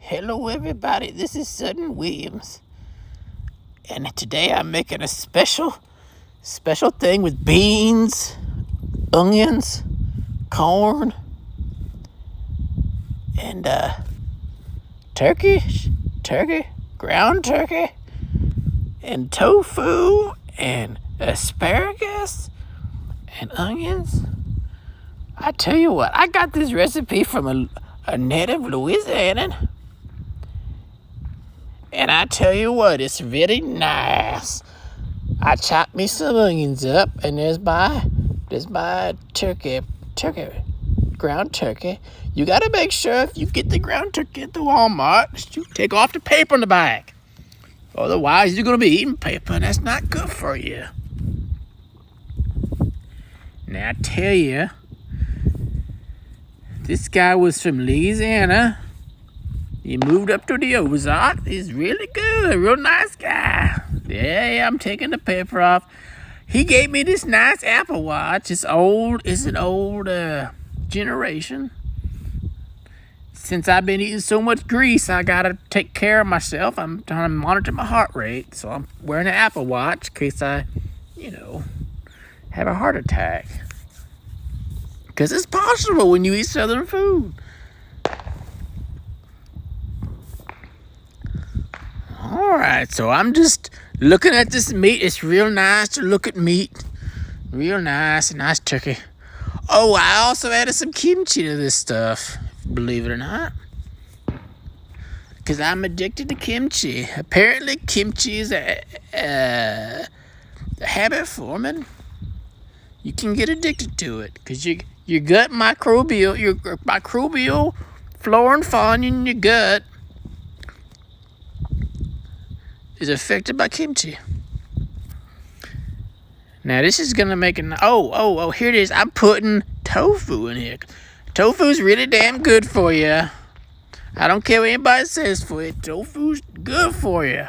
Hello everybody, this is Sutton Williams, and today I'm making a special thing with beans, onions, corn, and turkey, ground turkey, and tofu, and asparagus, and onions. I tell you what, I got this recipe from a native Louisianan. And I tell you what, it's really nice. I chopped me some onions up, and there's my turkey, ground turkey. You gotta make sure if you get the ground turkey at the Walmart, you take off the paper in the bag. Otherwise, you're gonna be eating paper, and that's not good for you. Now I tell you, this guy was from Louisiana. He moved up to the Ozarks. He's really good, real nice guy. Yeah, I'm taking the paper off. He gave me this nice Apple Watch. It's an old generation. Since I've been eating so much grease, I gotta take care of myself. I'm trying to monitor my heart rate, so I'm wearing an Apple Watch in case I, have a heart attack. Because it's possible when you eat Southern food. Alright, so I'm just looking at this meat. It's real nice to look at meat. Real nice turkey. Oh, I also added some kimchi to this stuff, believe it or not. Because I'm addicted to kimchi. Apparently, kimchi is a habit forming. You can get addicted to it. Because your gut microbial flora and fauna in your gut is affected by kimchi. Now this is gonna make an here it is. I'm putting tofu in here. Tofu's really damn good for you. I don't care what anybody says for it. Tofu's good for you.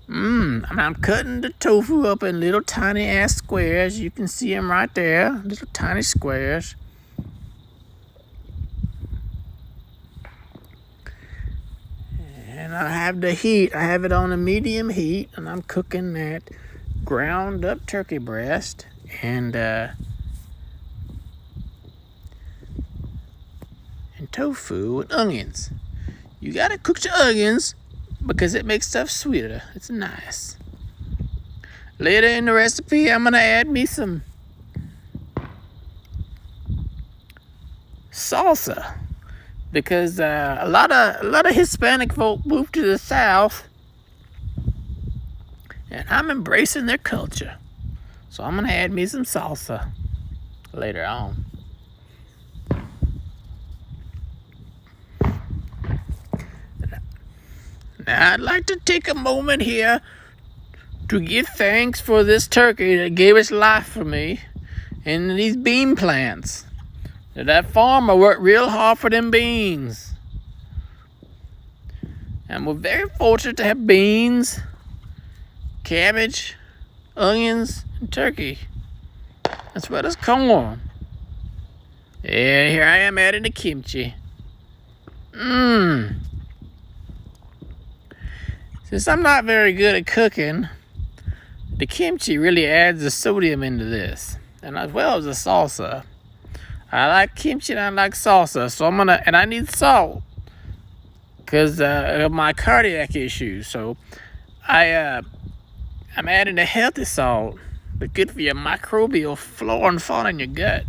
I'm cutting the tofu up in little tiny ass squares. You can see them right there, little tiny squares. And I have the heat. I have it on a medium heat, and I'm cooking that ground up turkey breast and tofu and onions. You gotta cook the onions because it makes stuff sweeter. It's nice. Later in the recipe, I'm gonna add me some salsa. Because a lot of Hispanic folk moved to the South, and I'm embracing their culture. So I'm gonna add me some salsa later on. Now I'd like to take a moment here to give thanks for this turkey that gave its life for me and these bean plants. That farmer worked real hard for them beans. And we're very fortunate to have beans, cabbage, onions, and turkey. As well as corn. And here I am adding the kimchi. Since I'm not very good at cooking, the kimchi really adds the sodium into this. And as well as the salsa. I like kimchi and I like salsa, so and I need salt because of my cardiac issues. So I'm adding a healthy salt, but good for your microbial flora and fauna in your gut.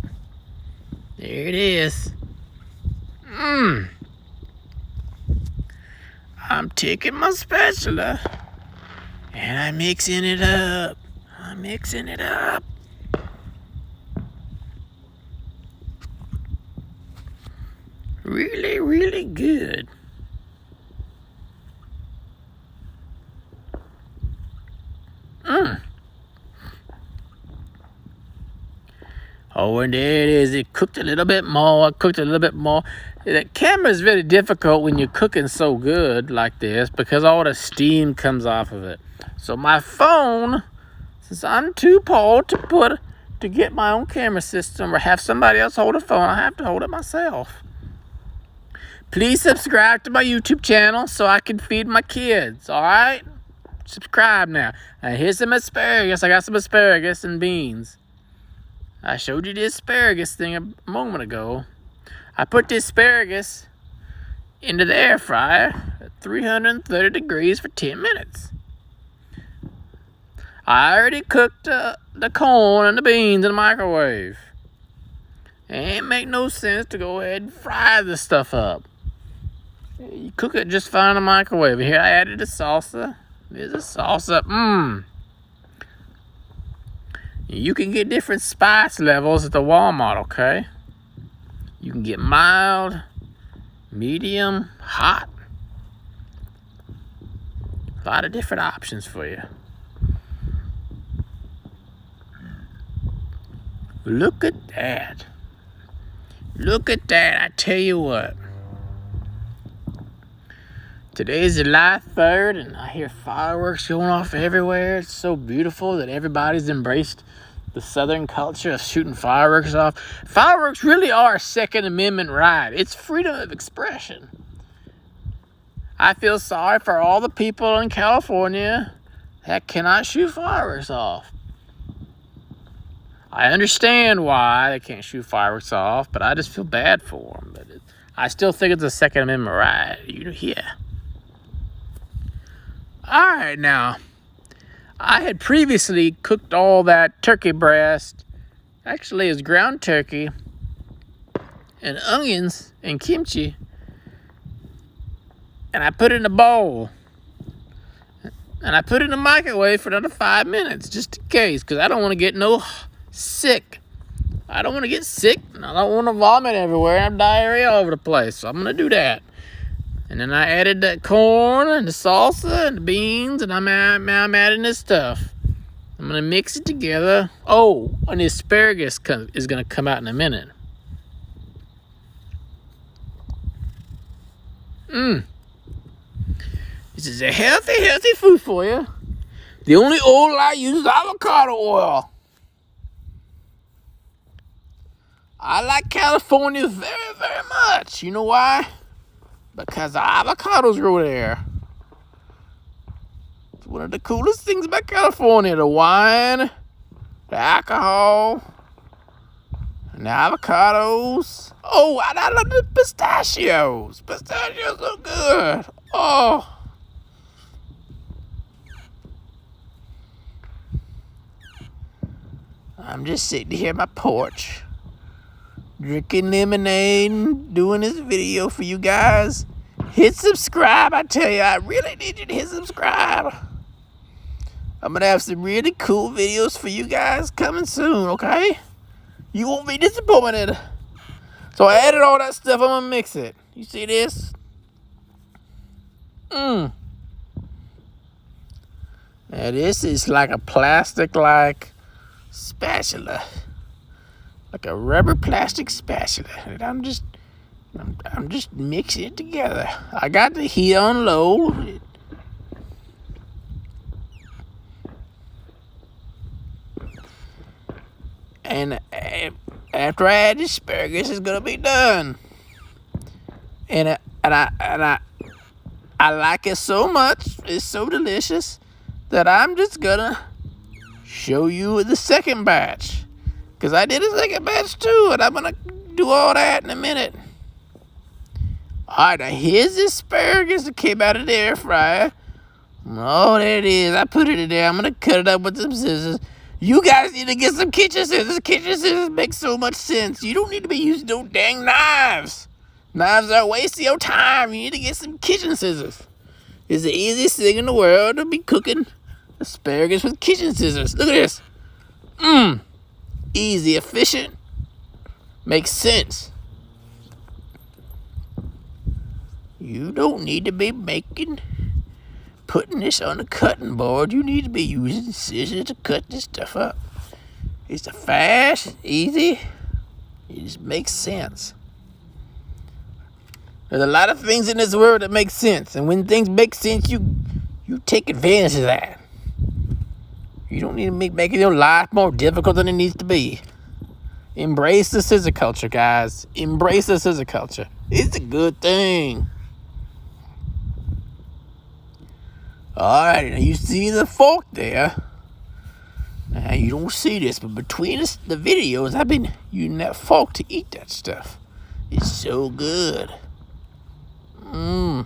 There it is. I'm taking my spatula and I'm mixing it up. Really, really good. Oh, and there it is. It cooked a little bit more. The camera is very difficult when you're cooking so good like this because all the steam comes off of it. So my phone, since I'm too poor to get my own camera system or have somebody else hold a phone, I have to hold it myself. Please subscribe to my YouTube channel so I can feed my kids, all right? Subscribe now. Here's some asparagus. I got some asparagus and beans. I showed you the asparagus thing a moment ago. I put the asparagus into the air fryer at 330 degrees for 10 minutes. I already cooked the corn and the beans in the microwave. It ain't make no sense to go ahead and fry this stuff up. You cook it just fine in the microwave. Here I added the salsa. There's a salsa. You can get different spice levels at the Walmart, okay? You can get mild, medium, hot. A lot of different options for you. Look at that. Look at that. I tell you what. Today's July 3rd, and I hear fireworks going off everywhere. It's so beautiful that everybody's embraced the Southern culture of shooting fireworks off. Fireworks really are a Second Amendment right. It's freedom of expression. I feel sorry for all the people in California that cannot shoot fireworks off. I understand why they can't shoot fireworks off, but I just feel bad for them. But I still think it's a Second Amendment right. Yeah. All right, now, I had previously cooked all that turkey breast. Actually, it's ground turkey and onions and kimchi. And I put it in a bowl. And I put it in the microwave for another 5 minutes, just in case, because I don't want to get sick. I don't want to get sick, and I don't want to vomit everywhere and have diarrhea all over the place. So I'm going to do that. And then I added the corn and the salsa and the beans, and I'm adding this stuff. I'm going to mix it together. Oh, and the asparagus is going to come out in a minute. This is a healthy food for you. The only oil I use is avocado oil. I like California very, very much. You know why? Because the avocados grow there. It's one of the coolest things about California. The wine, the alcohol, and the avocados. Oh, and I love the pistachios. Pistachios are good. Oh. I'm just sitting here on my porch, drinking lemonade and doing this video for you guys. Hit subscribe. I tell you, I really need you to hit subscribe. I'm going to have some really cool videos for you guys coming soon, okay? You won't be disappointed. So I added all that stuff. I'm going to mix it. You see this? Now this is like a plastic-like spatula. Like a rubber plastic spatula. And I'm just mixing it together. I got the heat on low. And after I add the asparagus, it's gonna be done. And I like it so much. It's so delicious that I'm just gonna show you the second batch. Because I did a second batch too, and I'm going to do all that in a minute. Alright, now here's the asparagus that came out of the air fryer. Oh, there it is. I put it in there. I'm going to cut it up with some scissors. You guys need to get some kitchen scissors. Kitchen scissors make so much sense. You don't need to be using no dang knives. Knives are wasting your time. You need to get some kitchen scissors. It's the easiest thing in the world to be cooking asparagus with kitchen scissors. Look at this. Easy, efficient, makes sense. You don't need to be putting this on a cutting board. You need to be using scissors to cut this stuff up. It's a fast, easy, it just makes sense. There's a lot of things in this world that make sense, and when things make sense, you take advantage of that. You don't need to making your life more difficult than it needs to be. Embrace the scissor culture, guys. Embrace the scissor culture. It's a good thing. Alright, now you see the fork there. Now you don't see this, but between the videos, I've been using that fork to eat that stuff. It's so good. And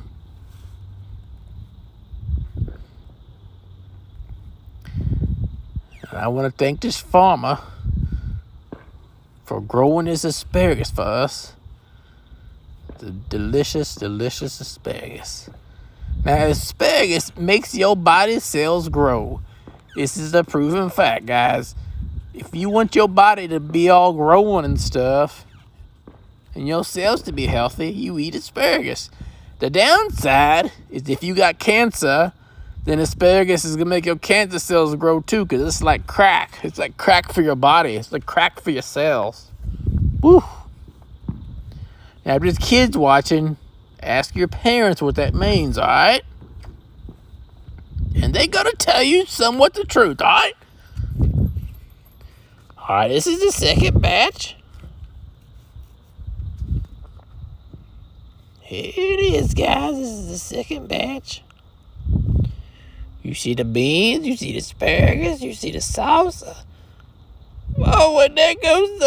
I want to thank this farmer for growing this asparagus for us. The delicious, delicious asparagus. Now, asparagus makes your body cells grow. This is a proven fact, guys. If you want your body to be all growing and stuff, and your cells to be healthy, you eat asparagus. The downside is if you got cancer, then asparagus is going to make your cancer cells grow too, because it's like crack. It's like crack for your body. It's like crack for your cells. Woo. Now, if there's kids watching, ask your parents what that means, all right? And they got to tell you somewhat the truth, all right? All right, this is the second batch. Here it is, guys. This is the second batch. You see the beans, you see the asparagus, you see the salsa. Oh, and there goes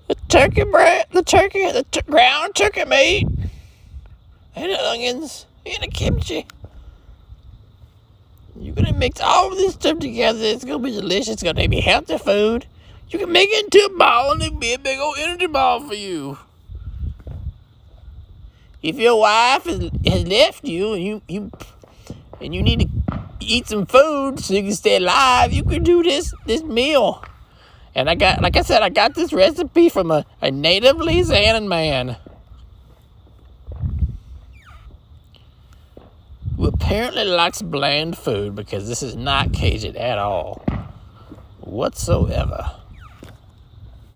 the turkey breast, the ground turkey meat, and the onions, and the kimchi. You're going to mix all of this stuff together. It's going to be delicious. It's going to be healthy food. You can make it into a ball, and it'll be a big old energy ball for you. If your wife has left you and you need to eat some food so you can stay alive, you can do this meal. And I got this recipe from a native Louisianan man who apparently likes bland food, because this is not Cajun at all, whatsoever.